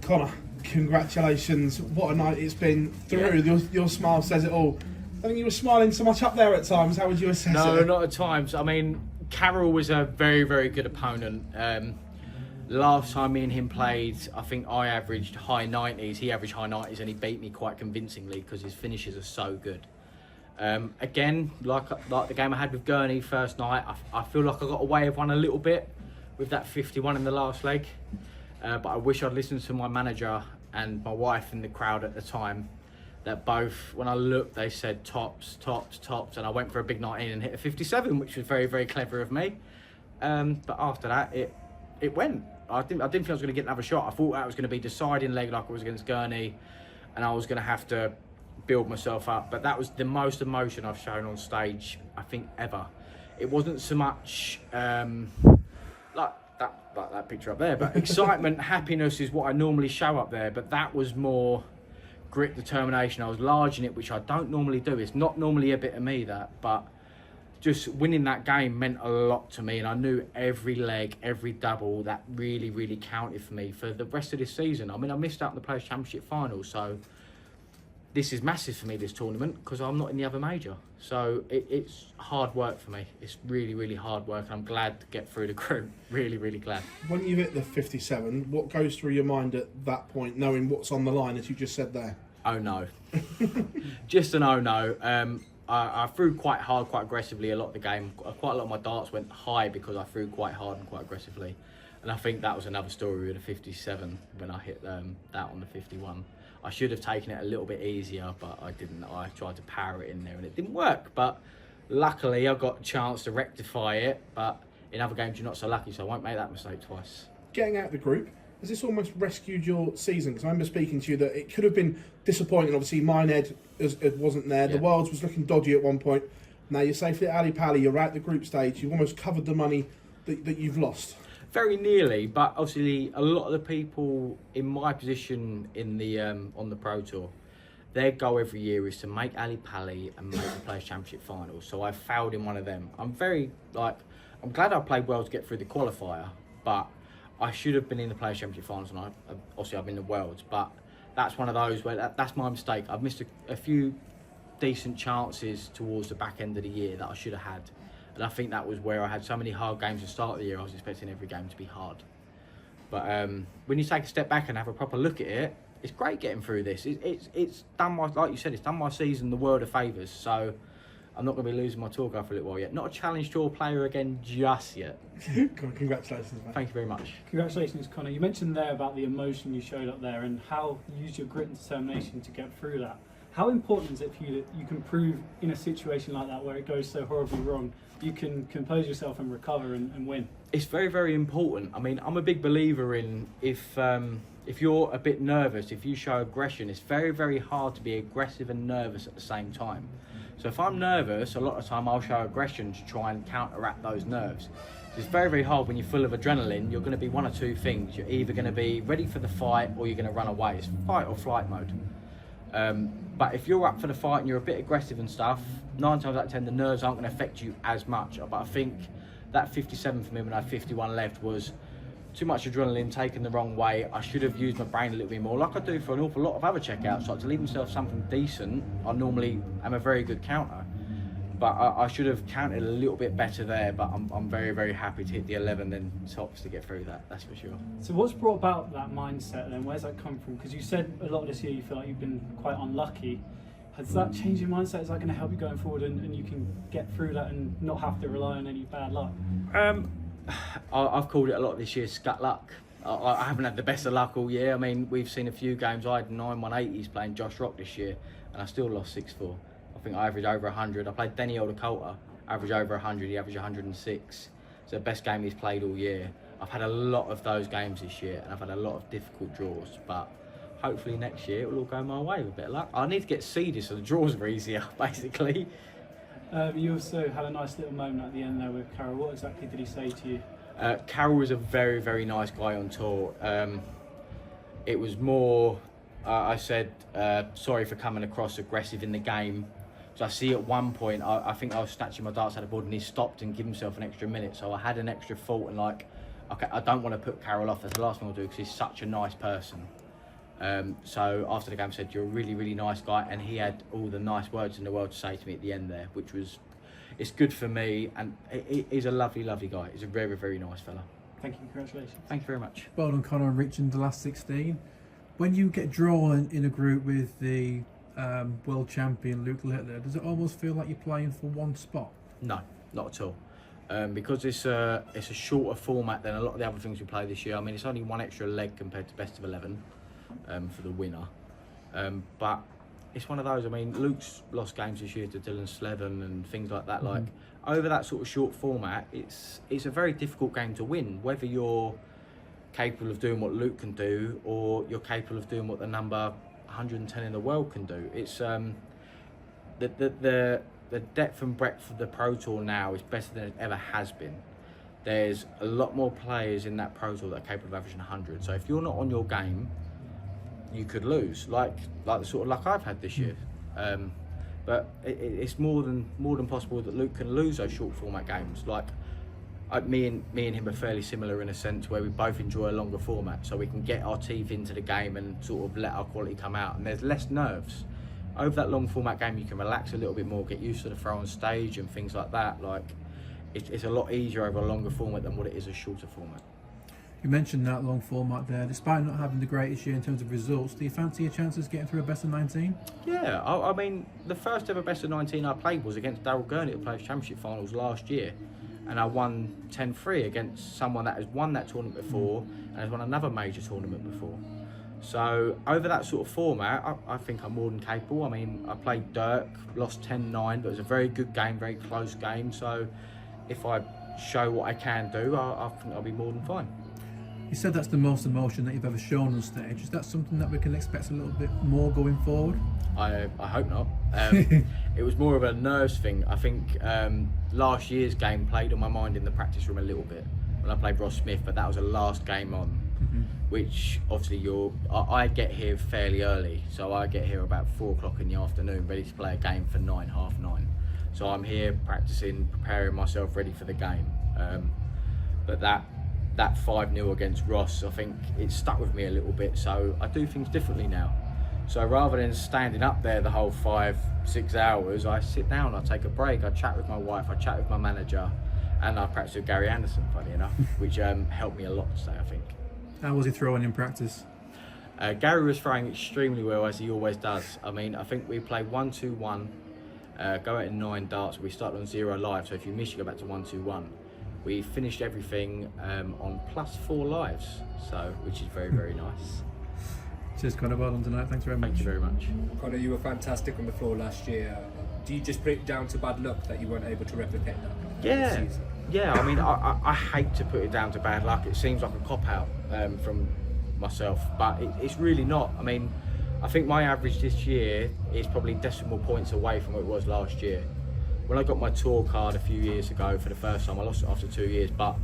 Connor, congratulations. What a night it's been through. Yeah. Your smile says it all. I think you were smiling so much up there at times. How would you assess it? No, not at times. I mean, Karel was a very, very good opponent. Last time me and him played, I think I averaged high 90s. He averaged high 90s and he beat me quite convincingly because his finishes are so good. Again, like the game I had with Gurney first night, I feel like I got away with one a little bit with that 51 in the last leg. But I wish I'd listened to my manager and my wife in the crowd at the time. That both, when I looked, they said tops, and I went for a big 19 and hit a 57, which was very, very clever of me. But after that, it went. I didn't think I was going to get another shot. I thought that was going to be deciding leg like it was against Gurney, and I was going to have to build myself up. But that was the most emotion I've shown on stage, I think, ever. It wasn't so much like that picture up there, but excitement, happiness is what I normally show up there. But that was more grit, determination. I was large in it, which I don't normally do. It's not normally a bit of me, that, but just winning that game meant a lot to me, and I knew every leg, every double, that really, really counted for me for the rest of this season. I mean, I missed out on the Players' Championship final, so this is massive for me, this tournament, because I'm not in the other major. So it's hard work for me. It's really, really hard work, and I'm glad to get through the group. Really, really glad. When you hit the 57, what goes through your mind at that point, knowing what's on the line, as you just said there? Oh no. Just an oh no. I threw quite hard, quite aggressively a lot of the game. Quite a lot of my darts went high because I threw quite hard and quite aggressively. And I think that was another story with the 57 when I hit that on the 51. I should have taken it a little bit easier, but I didn't. I tried to power it in there and it didn't work. But luckily I got a chance to rectify it. But in other games you're not so lucky, so I won't make that mistake twice. Getting out of the group, has this almost rescued your season? Because I remember speaking to you that it could have been disappointing. Obviously, Minehead it wasn't there. Yeah. The Worlds was looking dodgy at one point. Now you're safely at Ali Pali. You're at the group stage. You've almost covered the money that you've lost. Very nearly, but obviously a lot of the people in my position in the on the Pro Tour, their goal every year is to make Ali Pali and make the Players' Championship finals. So I failed in one of them. I'm I'm glad I played well to get through the qualifier, but I should have been in the Players' Championship finals, and obviously I've been in the Worlds. But that's one of those where that's my mistake. I've missed a few decent chances towards the back end of the year that I should have had. And I think that was where I had so many hard games at the start of the year. I was expecting every game to be hard. But when you take a step back and have a proper look at it, it's great getting through this. It's done my, like you said, it's done my season the world of favours. So I'm not going to be losing my tour go for a little while yet. Not a Challenge Tour player again just yet. Congratulations, mate. Thank you very much. Congratulations, Connor. You mentioned there about the emotion you showed up there and how you used your grit and determination to get through that. How important is it for you that you can prove in a situation like that where it goes so horribly wrong, you can compose yourself and recover and win? It's very, very important. I mean, I'm a big believer in if you're a bit nervous, if you show aggression, it's very, very hard to be aggressive and nervous at the same time. So if I'm nervous, a lot of the time I'll show aggression to try and counteract those nerves. It's very, very hard when you're full of adrenaline. You're going to be one of two things. You're either going to be ready for the fight or you're going to run away. It's fight or flight mode. But if you're up for the fight and you're a bit aggressive and stuff, 9 times out of 10 the nerves aren't going to affect you as much. But I think that 57 for me when I had 51 left was too much adrenaline taken the wrong way. I should have used my brain a little bit more, like I do for an awful lot of other checkouts. Like to leave myself something decent, I normally am a very good counter. But I should have counted a little bit better there, but I'm very, very happy to hit the 11 then tops to get through that, that's for sure. So what's brought about that mindset then? Where's that come from? Because you said a lot of this year you feel like you've been quite unlucky. Has that changed your mindset? Is that going to help you going forward and you can get through that and not have to rely on any bad luck? I've called it a lot this year Scutt luck. I haven't had the best of luck all year. I mean, we've seen a few games. I had 9 180s playing Josh Rock this year and I still lost 6-4. I think I averaged over 100. I played Denny Oldacota, averaged over 100, he averaged 106. It's the best game he's played all year. I've had a lot of those games this year and I've had a lot of difficult draws, but hopefully next year it will all go my way with a bit of luck. I need to get seeded so the draws are easier, basically. You also had a nice little moment at the end there with Karel. What exactly did he say to you? Karel was a very, very nice guy on tour. It was more, I said, sorry for coming across aggressive in the game. So I see at one point, I think I was snatching my darts out of the board and he stopped and gave himself an extra minute. So I had an extra thought and like, okay, I don't want to put Karel off. That's the last thing I'll do because he's such a nice person. So after the game, I said, "You're a really, really nice guy," and he had all the nice words in the world to say to me at the end there, which was, it's good for me, and he's a lovely, lovely guy. He's a very, very nice fella. Thank you, congratulations. Thank you very much. Well done, Conor, and reaching the last 16. When you get drawn in a group with the world champion Luke Littler, does it almost feel like you're playing for one spot? No, not at all. Because it's a shorter format than a lot of the other things we play this year. I mean, it's only one extra leg compared to best of 11 for the winner. But it's one of those. I mean, Luke's lost games this year to Dylan Slevin and things like that. Like over that sort of short format, it's a very difficult game to win. Whether you're capable of doing what Luke can do, or you're capable of doing what the number 110 in the world can do. It's the depth and breadth of the Pro Tour now is better than it ever has been. There's a lot more players in that Pro Tour that are capable of averaging 100. So if you're not on your game, you could lose, like the sort of luck I've had this year. But it's more than possible that Luke can lose those short format games. Like me and him are fairly similar in a sense where we both enjoy a longer format, so we can get our teeth into the game and sort of let our quality come out. And there's less nerves. Over that long format game, you can relax a little bit more, get used to the throw on stage and things like that. Like it's a lot easier over a longer format than what it is a shorter format. You mentioned that long format there. Despite not having the greatest year in terms of results, do you fancy your chances getting through a best of 19? Yeah, I mean, the first ever best of 19 I played was against Daryl Gurney at the Players' Championship Finals last year. And I won 10-3 against someone that has won that tournament before and has won another major tournament before. So over that sort of format, I think I'm more than capable. I mean, I played Dirk, lost 10-9, but it was a very good game, very close game. So if I show what I can do, I think I'll be more than fine. You said that's the most emotion that you've ever shown on stage. Is that something that we can expect a little bit more going forward? I hope not. It was more of a nerves thing. I think last year's game played on my mind in the practice room a little bit when I played Ross Smith, but that was a last game on, which obviously I get here fairly early, so I get here about 4 o'clock in the afternoon, ready to play a game for 9, half 9. So I'm here practicing, preparing myself ready for the game. But that 5-0 against Ross, I think it stuck with me a little bit, so I do things differently now. So rather than standing up there the whole 5-6 hours, I sit down, I take a break, I chat with my wife, I chat with my manager, and I practice with Gary Anderson, funny enough, which helped me a lot today, I think. How was he throwing in practice? Gary was throwing extremely well, as he always does. I mean, I think we played 1-2-1, go out in 9 darts, we started on 0 live, so if you miss, you go back to 1-2-1. We finished everything on +4 lives, so which is very, very nice. Cheers, Conor. Well done tonight. Thanks very much. Thank you very much. Conor, you were fantastic on the floor last year. Do you just put it down to bad luck that you weren't able to replicate that this season? Yeah. I mean, I hate to put it down to bad luck. It seems like a cop-out from myself, but it's really not. I mean, I think my average this year is probably decimal points away from what it was last year. When I got my tour card a few years ago for the first time, I lost it after 2 years, but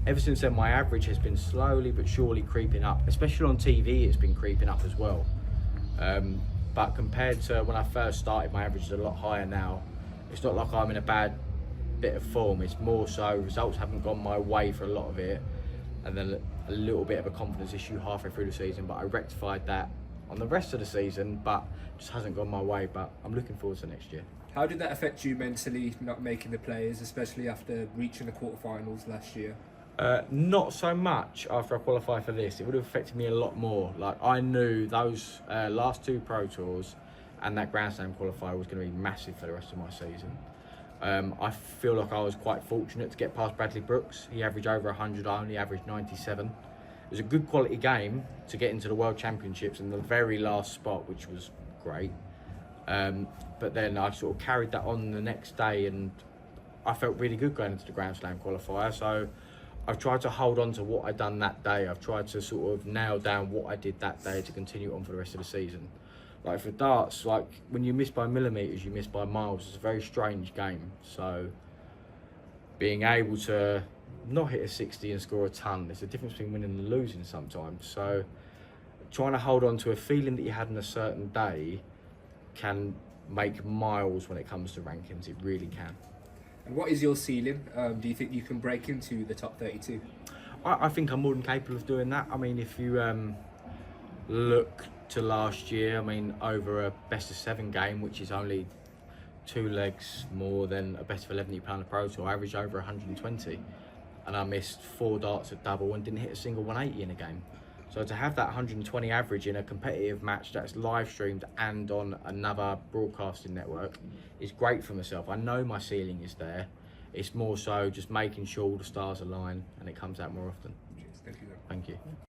ever since then my average has been slowly but surely creeping up, especially on TV. It's been creeping up as well, but compared to when I first started, my average is a lot higher now. It's not like I'm in a bad bit of form, it's more so results haven't gone my way for a lot of it, and then a little bit of a confidence issue halfway through the season, but I rectified that on the rest of the season, but just hasn't gone my way. But I'm looking forward to next year. How did that affect you mentally, not making the players, especially after reaching the quarterfinals last year? Not so much after I qualified for this. It would have affected me a lot more. Like, I knew those last 2 Pro Tours and that Grand Slam qualifier was going to be massive for the rest of my season. I feel like I was quite fortunate to get past Bradley Brooks. He averaged over 100, I only averaged 97. It was a good quality game to get into the World Championships in the very last spot, which was great. But then I sort of carried that on the next day, and I felt really good going into the Grand Slam qualifier. So I've tried to hold on to what I'd done that day. I've tried to sort of nail down what I did that day to continue on for the rest of the season. Like for darts, like when you miss by millimetres, you miss by miles. It's a very strange game. So being able to not hit a 60 and score a ton, there's a difference between winning and losing sometimes. So trying to hold on to a feeling that you had on a certain day can make miles when it comes to rankings. It really can. And what is your ceiling? Do you think you can break into the top 32? I think I'm more than capable of doing that. I mean, if you look to last year, I mean, over a best of 7 game, which is only 2 legs more than a best of 11 you play on the Pro Tour, I averaged over 120. And I missed 4 darts at double and didn't hit a single 180 in a game. So to have that 120 average in a competitive match that's live streamed and on another broadcasting network is great for myself. I know my ceiling is there. It's more so just making sure all the stars align and it comes out more often. Thank you. Thank you.